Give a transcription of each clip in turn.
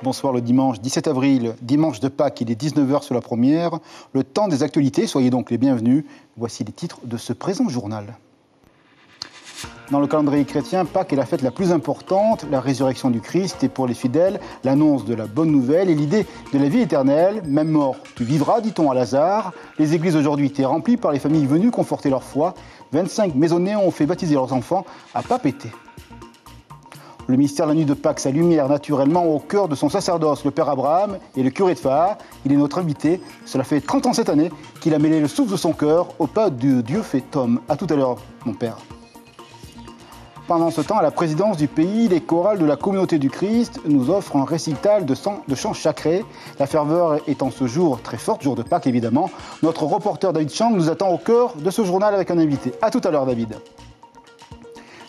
Bonsoir, le dimanche 17 avril, dimanche de Pâques, il est 19h sur la première. Le temps des actualités, soyez donc les bienvenus. Voici les titres de ce présent journal. Dans le calendrier chrétien, Pâques est la fête la plus importante, la résurrection du Christ, et pour les fidèles, l'annonce de la bonne nouvelle et l'idée de la vie éternelle. Même mort, tu vivras, dit-on à Lazare. Les églises aujourd'hui étaient remplies par les familles venues conforter leur foi. 25 maisonnés ont fait baptiser leurs enfants à Papeete. Le mystère de la nuit de Pâques, sa lumière naturellement au cœur de son sacerdoce, le Père Abraham et le curé de Phare. Il est notre invité. Cela fait 30 ans cette année qu'il a mêlé le souffle de son cœur au pas de Dieu fait homme. À tout à l'heure, mon Père. Pendant ce temps, à la présidence du pays, les chorales de la communauté du Christ nous offrent un récital de chants sacrés. La ferveur est en ce jour très forte, jour de Pâques évidemment. Notre reporter David Chang nous attend au cœur de ce journal avec un invité. À tout à l'heure, David.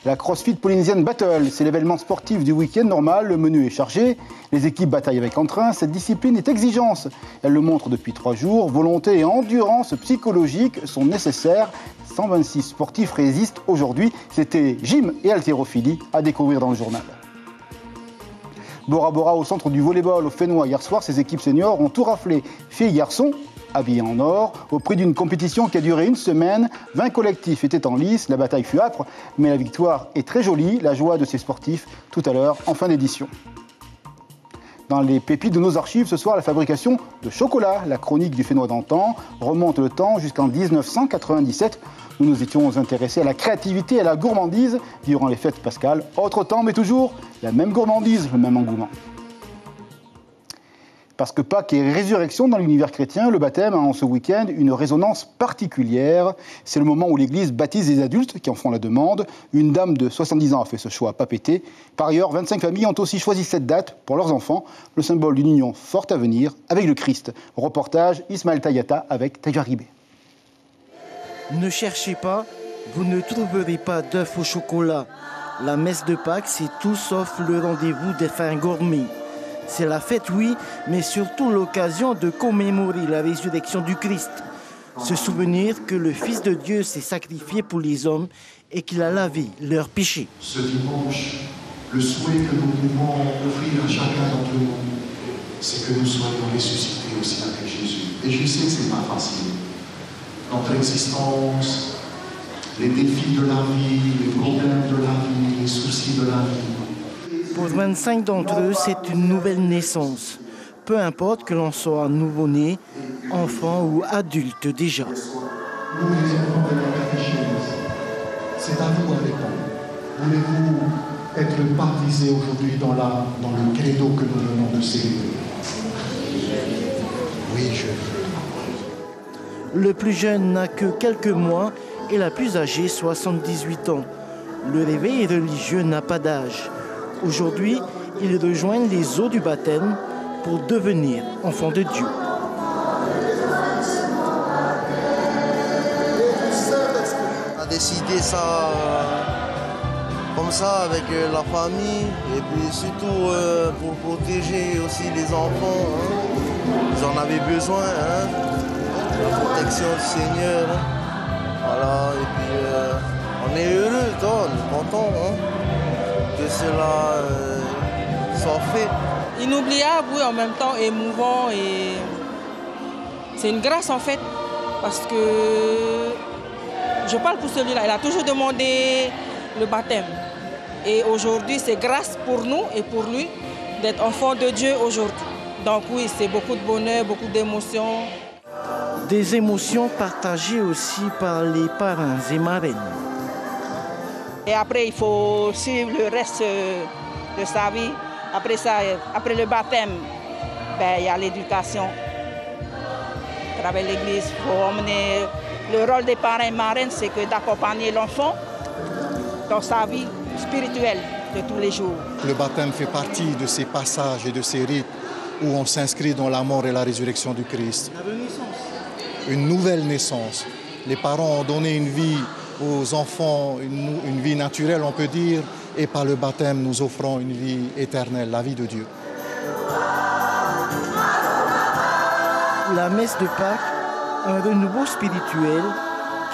La CrossFit Polynesian Battle, c'est l'événement sportif du week-end normal. Le menu est chargé, les équipes bataillent avec entrain. Cette discipline est exigence. Elle le montre depuis 3 jours. Volonté et endurance psychologique sont nécessaires. 126 sportifs résistent aujourd'hui. C'était gym et haltérophilie à découvrir dans le journal. Bora Bora au centre du volleyball au Fénois. Hier soir, ces équipes seniors ont tout raflé. Filles et garçons, habillés en or, au prix d'une compétition qui a duré une semaine. 20 collectifs étaient en lice, la bataille fut âpre, mais la victoire est très jolie. La joie de ces sportifs, tout à l'heure, en fin d'édition. Dans les pépites de nos archives, ce soir, la fabrication de chocolat. La chronique du Fénois d'antan remonte le temps jusqu'en 1997. Nous nous étions intéressés à la créativité et à la gourmandise durant les fêtes pascales. Autre temps, mais toujours la même gourmandise, le même engouement. Parce que Pâques est résurrection dans l'univers chrétien, le baptême a en ce week-end une résonance particulière. C'est le moment où l'Église baptise les adultes qui en font la demande. Une dame de 70 ans a fait ce choix à Papeete. Par ailleurs, 25 familles ont aussi choisi cette date pour leurs enfants, le symbole d'une union forte à venir avec le Christ. Reportage Ismaël Tayata avec Taïja Ribé. Ne cherchez pas, vous ne trouverez pas d'œufs au chocolat. La messe de Pâques, c'est tout sauf le rendez-vous des fins gourmets. C'est la fête, oui, mais surtout l'occasion de commémorer la résurrection du Christ. Se souvenir que le Fils de Dieu s'est sacrifié pour les hommes et qu'il a lavé leurs péchés. Ce dimanche, le souhait que nous pouvons offrir à chacun d'entre nous, c'est que nous soyons ressuscités aussi avec Jésus. Et je sais que ce n'est pas facile. Notre existence, les défis de la vie, les problèmes de la vie, les soucis de la vie. Pour 25 d'entre eux, c'est une nouvelle naissance. Peu importe que l'on soit nouveau-né, enfant ou adulte déjà. Nous les enfants de la catéchèse, c'est à vous à répondre. Voulez-vous être baptisés aujourd'hui dans le credo que nous venons de célébrer? Oui, je veux. Le plus jeune n'a que quelques mois et la plus âgée 78 ans. Le réveil religieux n'a pas d'âge. Aujourd'hui, ils rejoignent les eaux du baptême pour devenir enfants de Dieu. On a décidé ça comme ça avec la famille et puis surtout pour protéger aussi les enfants. Ils en avaient besoin, la protection du Seigneur. Voilà, et puis on est heureux, on est content que cela soit fait. Inoubliable, oui, en même temps émouvant et c'est une grâce en fait parce que je parle pour celui-là, il a toujours demandé le baptême et aujourd'hui c'est grâce pour nous et pour lui d'être enfant de Dieu aujourd'hui. Donc oui, c'est beaucoup de bonheur, beaucoup d'émotions. Des émotions partagées aussi par les parrains et marraines. Et après, il faut suivre le reste de sa vie. Après ça, après le baptême, il y a l'éducation. À travers l'église, il faut emmener le rôle des parrains et marraines, c'est que d'accompagner l'enfant dans sa vie spirituelle de tous les jours. Le baptême fait partie de ces passages et de ces rites où on s'inscrit dans la mort et la résurrection du Christ. Une nouvelle naissance. Les parents ont donné une vie aux enfants, une vie naturelle, on peut dire, et par le baptême, nous offrons une vie éternelle, la vie de Dieu. La messe de Pâques, un renouveau spirituel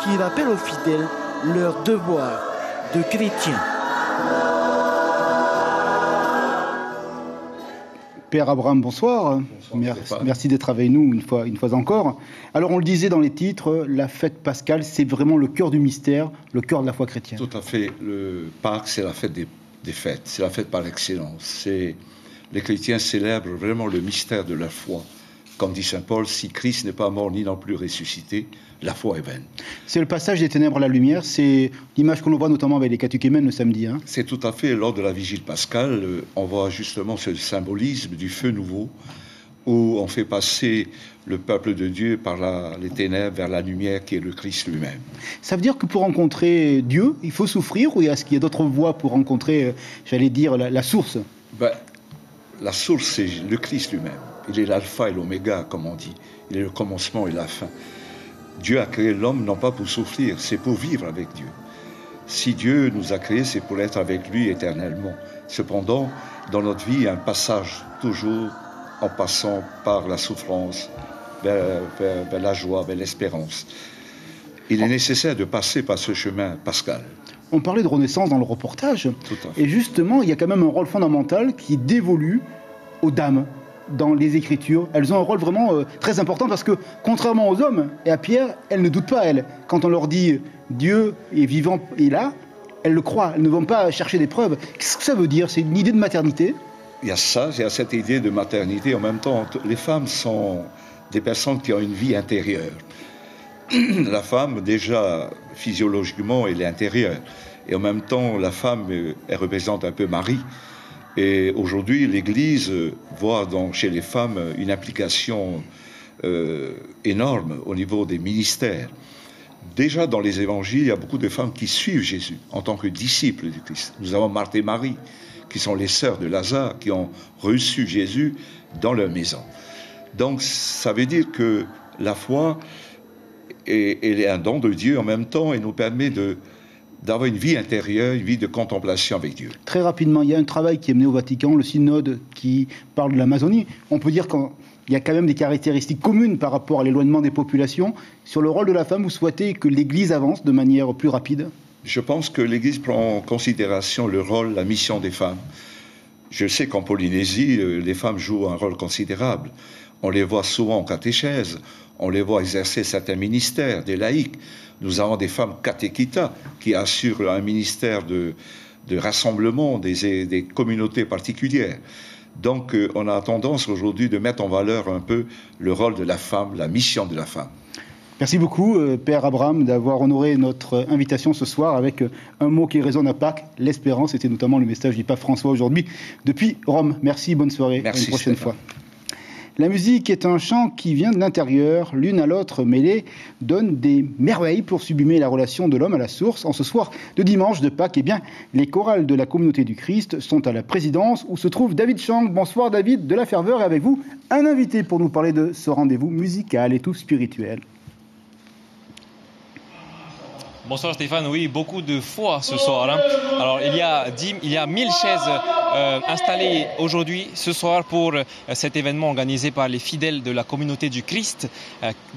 qui rappelle aux fidèles leur devoir de chrétiens. Père Abraham, bonsoir. Merci d'être avec nous une fois encore. Alors on le disait dans les titres, la fête pascale, c'est vraiment le cœur du mystère, le cœur de la foi chrétienne. Tout à fait. Le Pâques, c'est la fête des fêtes, c'est la fête par excellence. Les chrétiens célèbrent vraiment le mystère de la foi. Comme dit saint Paul, si Christ n'est pas mort ni non plus ressuscité, la foi est vaine. C'est le passage des ténèbres à la lumière, c'est l'image qu'on voit notamment avec les catéchumènes le samedi. C'est tout à fait, lors de la vigile pascale, on voit justement ce symbolisme du feu nouveau, où on fait passer le peuple de Dieu par les ténèbres vers la lumière qui est le Christ lui-même. Ça veut dire que pour rencontrer Dieu, il faut souffrir, ou est-ce qu'il y a d'autres voies pour rencontrer, j'allais dire, la source? La source, c'est le Christ lui-même. Il est l'alpha et l'oméga, comme on dit. Il est le commencement et la fin. Dieu a créé l'homme non pas pour souffrir, c'est pour vivre avec Dieu. Si Dieu nous a créés, c'est pour être avec lui éternellement. Cependant, dans notre vie, il y a un passage toujours en passant par la souffrance, vers la joie, vers l'espérance. Il est nécessaire de passer par ce chemin pascal. On parlait de renaissance dans le reportage. Et justement, il y a quand même un rôle fondamental qui est dévolu aux dames dans les Écritures. Elles ont un rôle vraiment très important parce que, contrairement aux hommes et à Pierre, elles ne doutent pas, elles. Quand on leur dit Dieu est vivant et là, elles le croient. Elles ne vont pas chercher des preuves. Qu'est-ce que ça veut dire? C'est une idée de maternité? Il y a ça, il y a cette idée de maternité. En même temps, les femmes sont des personnes qui ont une vie intérieure. La femme, déjà, physiologiquement, elle est intérieure. Et en même temps, la femme, elle représente un peu Marie. Et aujourd'hui, l'Église voit chez les femmes une implication énorme au niveau des ministères. Déjà, dans les évangiles, il y a beaucoup de femmes qui suivent Jésus en tant que disciples du Christ. Nous avons Marthe et Marie, qui sont les sœurs de Lazare, qui ont reçu Jésus dans leur maison. Donc, ça veut dire que la foi, elle est un don de Dieu en même temps et nous permet d'avoir une vie intérieure, une vie de contemplation avec Dieu. Très rapidement, il y a un travail qui est mené au Vatican, le synode qui parle de l'Amazonie. On peut dire qu'il y a quand même des caractéristiques communes par rapport à l'éloignement des populations. Sur le rôle de la femme, vous souhaitez que l'Église avance de manière plus rapide? Je pense que l'Église prend en considération le rôle, la mission des femmes. Je sais qu'en Polynésie, les femmes jouent un rôle considérable. On les voit souvent en catéchèse, on les voit exercer certains ministères, des laïcs. Nous avons des femmes catéchitas qui assurent un ministère de rassemblement des communautés particulières. Donc on a tendance aujourd'hui de mettre en valeur un peu le rôle de la femme, la mission de la femme. Merci beaucoup, Père Abraham, d'avoir honoré notre invitation ce soir avec un mot qui résonne à Pâques, l'espérance. C'était notamment le message du pape François aujourd'hui depuis Rome. Merci, bonne soirée. Merci, à une prochaine fois. La musique est un chant qui vient de l'intérieur, l'une à l'autre mêlée, donne des merveilles pour sublimer la relation de l'homme à la source. En ce soir de dimanche de Pâques, les chorales de la communauté du Christ sont à la présidence où se trouve David Chang. Bonsoir David, de la ferveur, et avec vous, un invité pour nous parler de ce rendez-vous musical et tout spirituel. Bonsoir Stéphane, oui, beaucoup de foi ce soir. Alors il y a 1000 chaises installées aujourd'hui, ce soir, pour cet événement organisé par les fidèles de la communauté du Christ.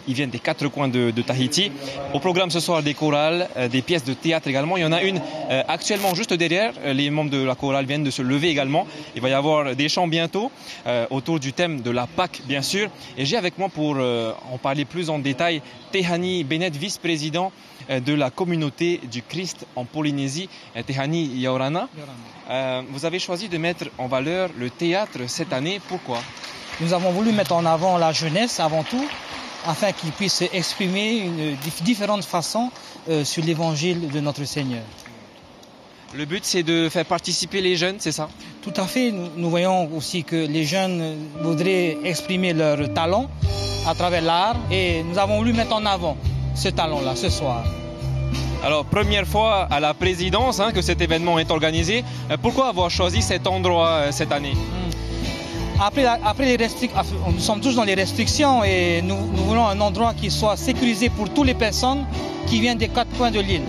Ils viennent des 4 coins de Tahiti. Au programme ce soir, des chorales, des pièces de théâtre également. Il y en a une actuellement juste derrière. Les membres de la chorale viennent de se lever également. Il va y avoir des chants bientôt autour du thème de la Pâque, bien sûr. Et j'ai avec moi pour en parler plus en détail Tehani Bennett, vice-président de la communauté du Christ en Polynésie. Tehani Yaorana, vous avez choisi de mettre en valeur le théâtre cette année. Pourquoi? Nous avons voulu mettre en avant la jeunesse avant tout, afin qu'ils puissent exprimer différentes façons sur l'évangile de notre Seigneur. Le but, c'est de faire participer les jeunes, c'est ça? Tout à fait. Nous voyons aussi que les jeunes voudraient exprimer leur talent à travers l'art, et nous avons voulu mettre en avant ce talent-là ce soir. Alors, première fois à la présidence que cet événement est organisé. Pourquoi avoir choisi cet endroit cette année? Après les restrictions, nous sommes tous dans les restrictions, et nous voulons un endroit qui soit sécurisé pour toutes les personnes qui viennent des 4 coins de l'île.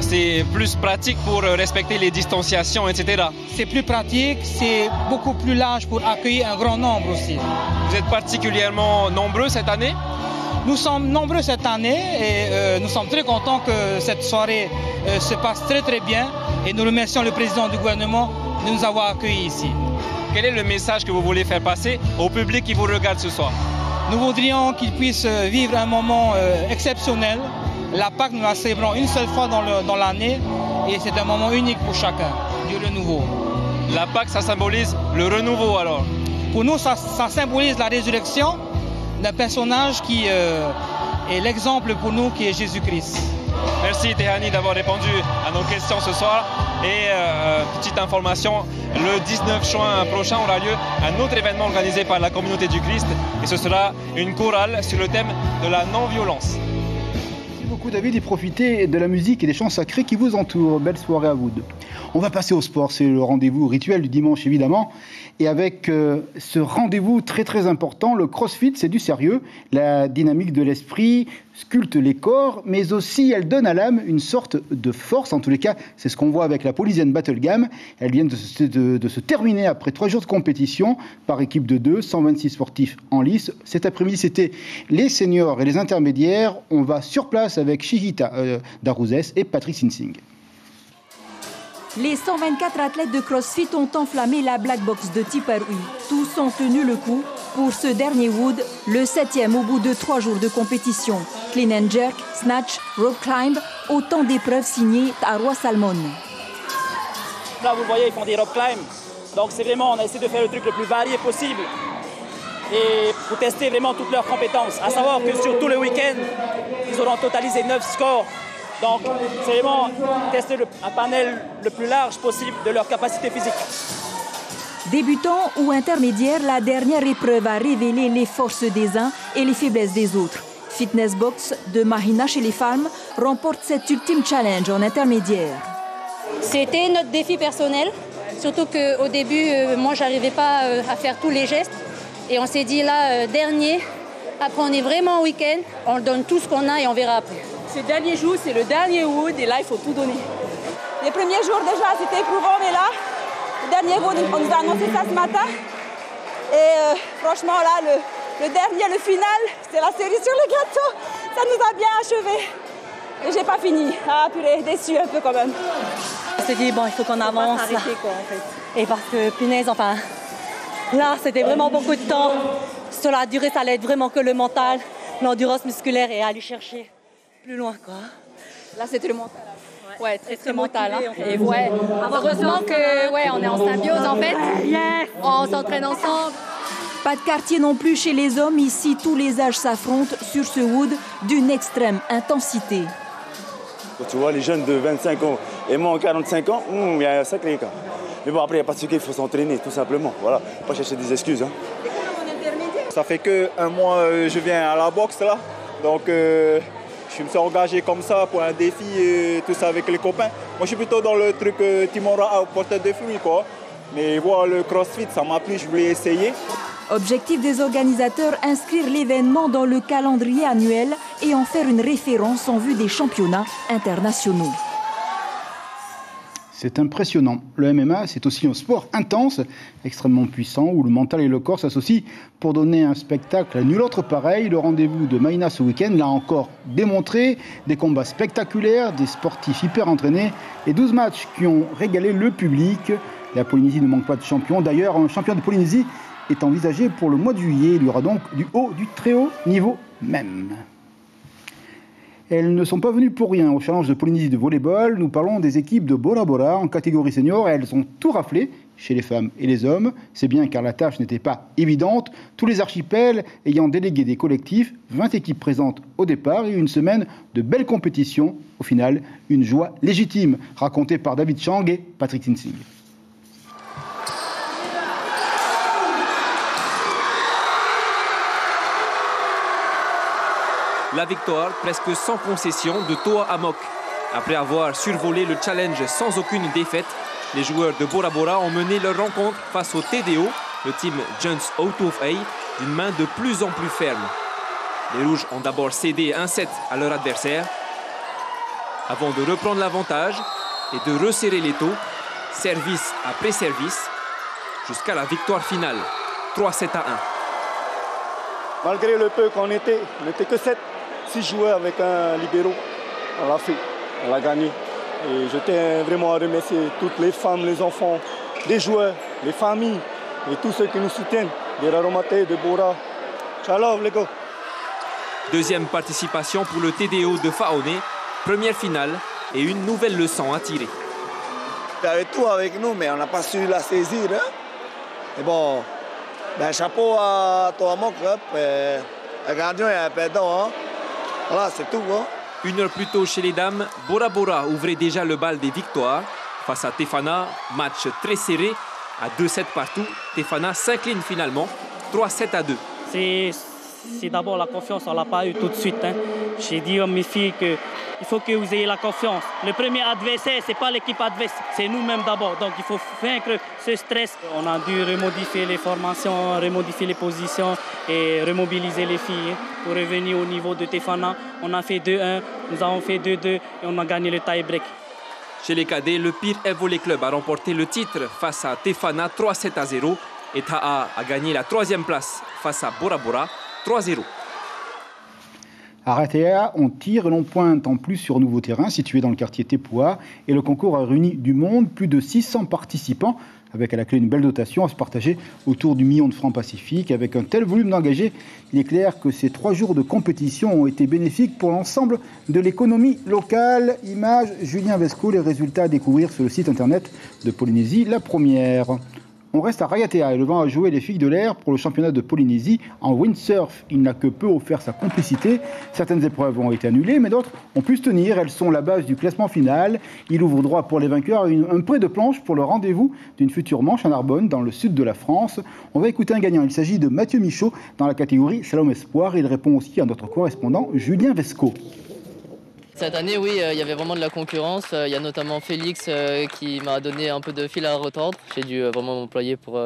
C'est plus pratique pour respecter les distanciations, etc. C'est plus pratique, c'est beaucoup plus large pour accueillir un grand nombre aussi. Vous êtes particulièrement nombreux cette année? Nous sommes nombreux cette année, et nous sommes très contents que cette soirée se passe très très bien, et nous remercions le président du gouvernement de nous avoir accueillis ici. quel est le message que vous voulez faire passer au public qui vous regarde ce soir? Nous voudrions qu'ils puissent vivre un moment exceptionnel. La Pâque, nous la célébrons une seule fois dans l'année et c'est un moment unique pour chacun, du renouveau. La Pâque, ça symbolise le renouveau alors? Pour nous, ça symbolise la résurrection d'un personnage qui est l'exemple pour nous, qui est Jésus-Christ. Merci Tehani d'avoir répondu à nos questions ce soir. Et petite information, le 19 juin prochain aura lieu un autre événement organisé par la communauté du Christ. Et ce sera une chorale sur le thème de la non-violence. Merci beaucoup David et profitez de la musique et des chants sacrés qui vous entourent. Belle soirée à vous deux. On va passer au sport, c'est le rendez-vous rituel du dimanche évidemment. Et avec ce rendez-vous très très important, le CrossFit c'est du sérieux. La dynamique de l'esprit sculpte les corps, mais aussi elle donne à l'âme une sorte de force. En tous les cas, c'est ce qu'on voit avec la Paulisienne Battle Game. Elle vient de se terminer après 3 jours de compétition par équipe de 2, 126 sportifs en lice. Cet après-midi, c'était les seniors et les intermédiaires. On va sur place avec Shihita Darouzès et Patrick Sinsing. Les 124 athlètes de CrossFit ont enflammé la Black Box de Tipperary. Tous ont tenu le coup pour ce dernier Wood, le 7e au bout de 3 jours de compétition. Clean and jerk, snatch, rope climb, autant d'épreuves signées à Roi Salmon. Là, vous voyez, ils font des rope climb. Donc c'est vraiment, on a essayé de faire le truc le plus varié possible. Et pour tester vraiment toutes leurs compétences. À savoir que sur tout le week-end, ils auront totalisé 9 scores. Donc, c'est vraiment tester un panel le plus large possible de leur capacité physique. Débutants ou intermédiaires, la dernière épreuve a révélé les forces des uns et les faiblesses des autres. Fitness Box de Mahina chez les femmes remporte cet ultime challenge en intermédiaire. C'était notre défi personnel, surtout qu'au début, moi, je n'arrivais pas à faire tous les gestes. Et on s'est dit là, dernier, après on est vraiment en week-end, on donne tout ce qu'on a et on verra après. Ce dernier jour, c'est le dernier Wood et là, il faut tout donner. Les premiers jours déjà, c'était éprouvant, mais là, le dernier Wood, on nous a annoncé ça ce matin. Et franchement, là, le dernier, le final, c'est la cerise sur le gâteau. Ça nous a bien achevés. Et j'ai pas fini. Ah, purée, déçu un peu quand même. On s'est dit, bon, il faut qu'on avance. Pas s'arrêter, quoi, en fait. Et parce que, punaise, enfin, là, c'était vraiment beaucoup de temps. Sur la durée, ça allait être vraiment que le mental, l'endurance musculaire et aller chercher plus loin, quoi. Là, c'était le mental. Ouais, très mental. Hein. Et ouais, heureusement que, ouais, on est en symbiose, en fait. Yes. On s'entraîne ensemble. Pas de quartier non plus chez les hommes. Ici, tous les âges s'affrontent sur ce Wood d'une extrême intensité. Quand tu vois les jeunes de 25 ans et moi en 45 ans, il y a un sacré écart. Mais bon, après, il n'y a pas de secret, il faut s'entraîner, tout simplement. Voilà, faut pas chercher des excuses. Hein. Ça fait qu'un mois, je viens à la boxe, là. Donc, je me suis engagé comme ça pour un défi et tout ça avec les copains. Moi, je suis plutôt dans le truc Timora à portée de fruits, quoi. Mais voir le CrossFit, ça m'a plu, je voulais essayer. Objectif des organisateurs, inscrire l'événement dans le calendrier annuel et en faire une référence en vue des championnats internationaux. C'est impressionnant. Le MMA, c'est aussi un sport intense, extrêmement puissant, où le mental et le corps s'associent pour donner un spectacle à nul autre pareil. Le rendez-vous de Mahina ce week-end l'a encore démontré. Des combats spectaculaires, des sportifs hyper entraînés et 12 matchs qui ont régalé le public. La Polynésie ne manque pas de champion. D'ailleurs, un champion de Polynésie est envisagé pour le mois de juillet. Il y aura donc du très haut niveau même. Elles ne sont pas venues pour rien au challenge de Polynésie de volleyball. Nous parlons des équipes de Bora Bora en catégorie senior. Elles ont tout raflé chez les femmes et les hommes. C'est bien car la tâche n'était pas évidente. Tous les archipels ayant délégué des collectifs, 20 équipes présentes au départ et une semaine de belles compétitions. Au final, une joie légitime racontée par David Chang et Patrick Sinsing. La victoire, presque sans concession, de Toa Amok. Après avoir survolé le challenge sans aucune défaite, les joueurs de Bora Bora ont mené leur rencontre face au TDO, le team Jones Out of A, d'une main de plus en plus ferme. Les Rouges ont d'abord cédé 1-7 à leur adversaire, avant de reprendre l'avantage et de resserrer les taux, service après service, jusqu'à la victoire finale, 3-7-1. Malgré le peu qu'on n'était que 6 joueurs avec un libéro. On l'a fait, on l'a gagné. Et je tiens vraiment à remercier toutes les femmes, les enfants, les joueurs, les familles et tous ceux qui nous soutiennent, des Raromaté, de Bora. Ciao les gars. Deuxième participation pour le TDO de Faoné, première finale et une nouvelle leçon à tirer. Il y avait tout avec nous, mais on n'a pas su la saisir. Hein? Et bon, chapeau à toi, Mok. Le gardien est un pédant. Hein? Voilà, c'est tout. Hein? Une heure plus tôt chez les dames, Bora Bora ouvrait déjà le bal des victoires. Face à Tefana, match très serré, à 2-7 partout. Tefana s'incline finalement, 3-7-2. C'est d'abord la confiance, on ne l'a pas eu tout de suite. Hein. J'ai dit à mes filles qu'il faut que vous ayez la confiance. Le premier adversaire, ce n'est pas l'équipe adverse, c'est nous-mêmes d'abord. Donc il faut vaincre ce stress. On a dû remodifier les formations, remodifier les positions et remobiliser les filles pour revenir au niveau de Tefana. On a fait 2-1, nous avons fait 2-2 et on a gagné le tie-break. Chez les cadets, le Pire Volley Club a remporté le titre face à Tefana 3-7-0 et Taha a gagné la 3e place face à Bora Bora 3-0. À Ratea, on tire et l'on pointe en plus sur un nouveau terrain situé dans le quartier Tepuа. Et le concours a réuni du monde, plus de 600 participants, avec à la clé une belle dotation à se partager autour du million de francs pacifiques. Avec un tel volume d'engagés, il est clair que ces 3 jours de compétition ont été bénéfiques pour l'ensemble de l'économie locale. Image Julien Vesco, les résultats à découvrir sur le site internet de Polynésie, la première. On reste à Raiatea et le vent a joué les filles de l'air pour le championnat de Polynésie en windsurf. Il n'a que peu offert sa complicité. Certaines épreuves ont été annulées, mais d'autres ont pu se tenir. Elles sont la base du classement final. Il ouvre droit pour les vainqueurs un prêt de planche pour le rendez-vous d'une future manche à Narbonne, dans le sud de la France. On va écouter un gagnant. Il s'agit de Mathieu Michaud dans la catégorie Slalom Espoir. Il répond aussi à notre correspondant Julien Vesco. Cette année, oui, il y avait vraiment de la concurrence. Il y a notamment Félix qui m'a donné un peu de fil à retordre. J'ai dû vraiment m'employer pour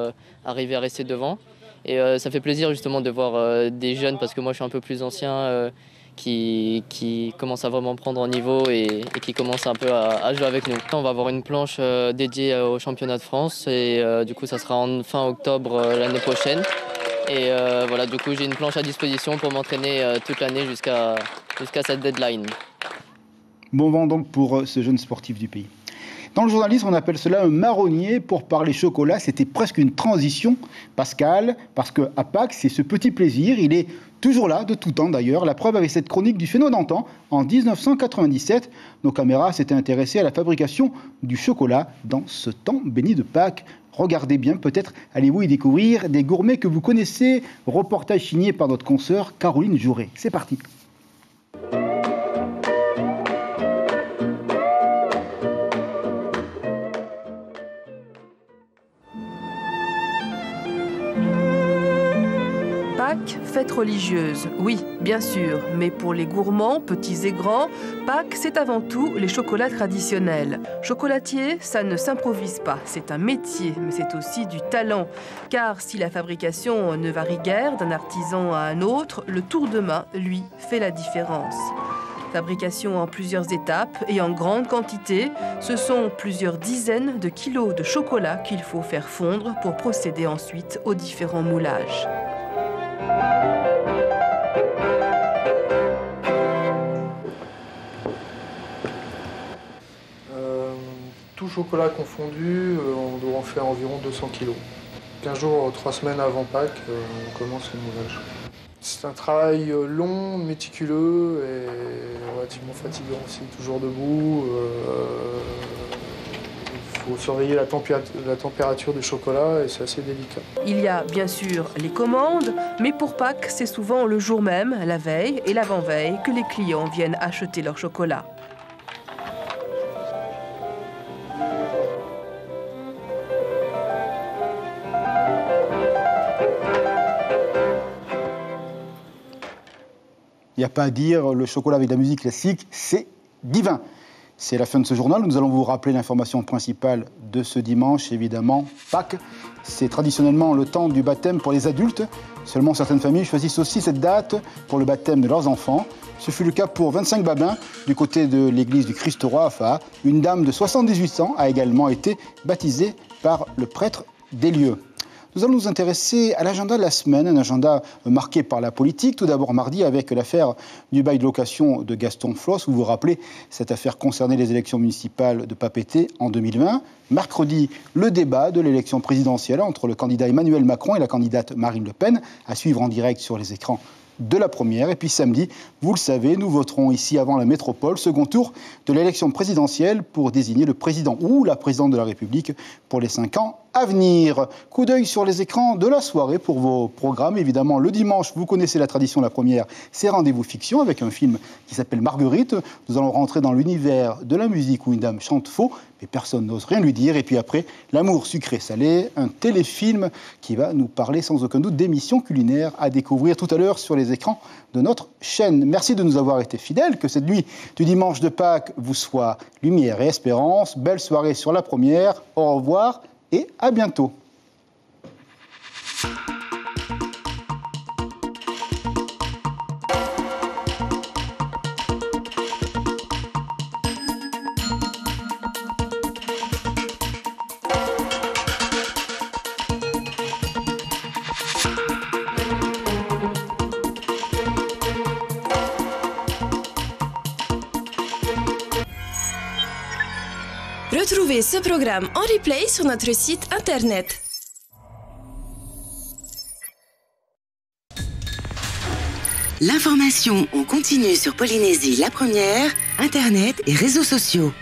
arriver à rester devant. Et ça fait plaisir justement de voir des jeunes, parce que moi je suis un peu plus ancien, qui commencent à vraiment prendre en niveau et qui commencent un peu à jouer avec nous. On va avoir une planche dédiée au championnat de France et du coup ça sera en fin octobre l'année prochaine. Et voilà, du coup j'ai une planche à disposition pour m'entraîner toute l'année jusqu'à cette deadline. Bon vent donc pour ce jeune sportif du pays. Dans le journalisme, on appelle cela un marronnier. Pour parler chocolat, c'était presque une transition, Pascal, parce qu'à Pâques, c'est ce petit plaisir. Il est toujours là, de tout temps d'ailleurs. La preuve avec cette chronique du Phéno d'antan. En 1997, nos caméras s'étaient intéressées à la fabrication du chocolat dans ce temps béni de Pâques. Regardez bien, peut-être allez-vous y découvrir des gourmets que vous connaissez. Reportage signé par notre consoeur Caroline Jouret. C'est parti. Fête religieuse, oui, bien sûr, mais pour les gourmands, petits et grands, Pâques, c'est avant tout les chocolats traditionnels. Chocolatier, ça ne s'improvise pas, c'est un métier, mais c'est aussi du talent. Car si la fabrication ne varie guère d'un artisan à un autre, le tour de main, lui, fait la différence. Fabrication en plusieurs étapes et en grande quantité, ce sont plusieurs dizaines de kilos de chocolat qu'il faut faire fondre pour procéder ensuite aux différents moulages. Tout chocolat confondu, on doit en faire environ 200 kg. 15 jours, 3 semaines avant Pâques, on commence le moulage. C'est un travail long, méticuleux et relativement fatigant aussi, toujours debout. Il faut surveiller la température du chocolat et c'est assez délicat. Il y a bien sûr les commandes, mais pour Pâques, c'est souvent le jour même, la veille et l'avant-veille que les clients viennent acheter leur chocolat. Il n'y a pas à dire, le chocolat avec de la musique classique, c'est divin. C'est la fin de ce journal. Nous allons vous rappeler l'information principale de ce dimanche, évidemment, Pâques. C'est traditionnellement le temps du baptême pour les adultes. Seulement, certaines familles choisissent aussi cette date pour le baptême de leurs enfants. Ce fut le cas pour 25 babins du côté de l'église du Christ-Roi à Faa. Une dame de 78 ans a également été baptisée par le prêtre des lieux. Nous allons nous intéresser à l'agenda de la semaine, un agenda marqué par la politique. Tout d'abord mardi avec l'affaire du bail de location de Gaston Floss. Vous vous rappelez, cette affaire concernait les élections municipales de Papeete en 2020. Mercredi, le débat de l'élection présidentielle entre le candidat Emmanuel Macron et la candidate Marine Le Pen, à suivre en direct sur les écrans de la première. Et puis samedi, vous le savez, nous voterons ici avant la métropole, second tour de l'élection présidentielle pour désigner le président ou la présidente de la République pour les 5 ans à venir. Coup d'œil sur les écrans de la soirée pour vos programmes. Évidemment, le dimanche, vous connaissez la tradition de la première, c'est Rendez-vous Fiction avec un film qui s'appelle Marguerite. Nous allons rentrer dans l'univers de la musique où une dame chante faux, mais personne n'ose rien lui dire. Et puis après, L'amour sucré-salé, un téléfilm qui va nous parler sans aucun doute d'émissions culinaires à découvrir tout à l'heure sur les écrans de notre chaîne. Merci de nous avoir été fidèles, que cette nuit du dimanche de Pâques vous soit lumière et espérance. Belle soirée sur la première, au revoir et à bientôt. Retrouvez ce programme en replay sur notre site internet. L'information en continu sur Polynésie la première, internet et réseaux sociaux.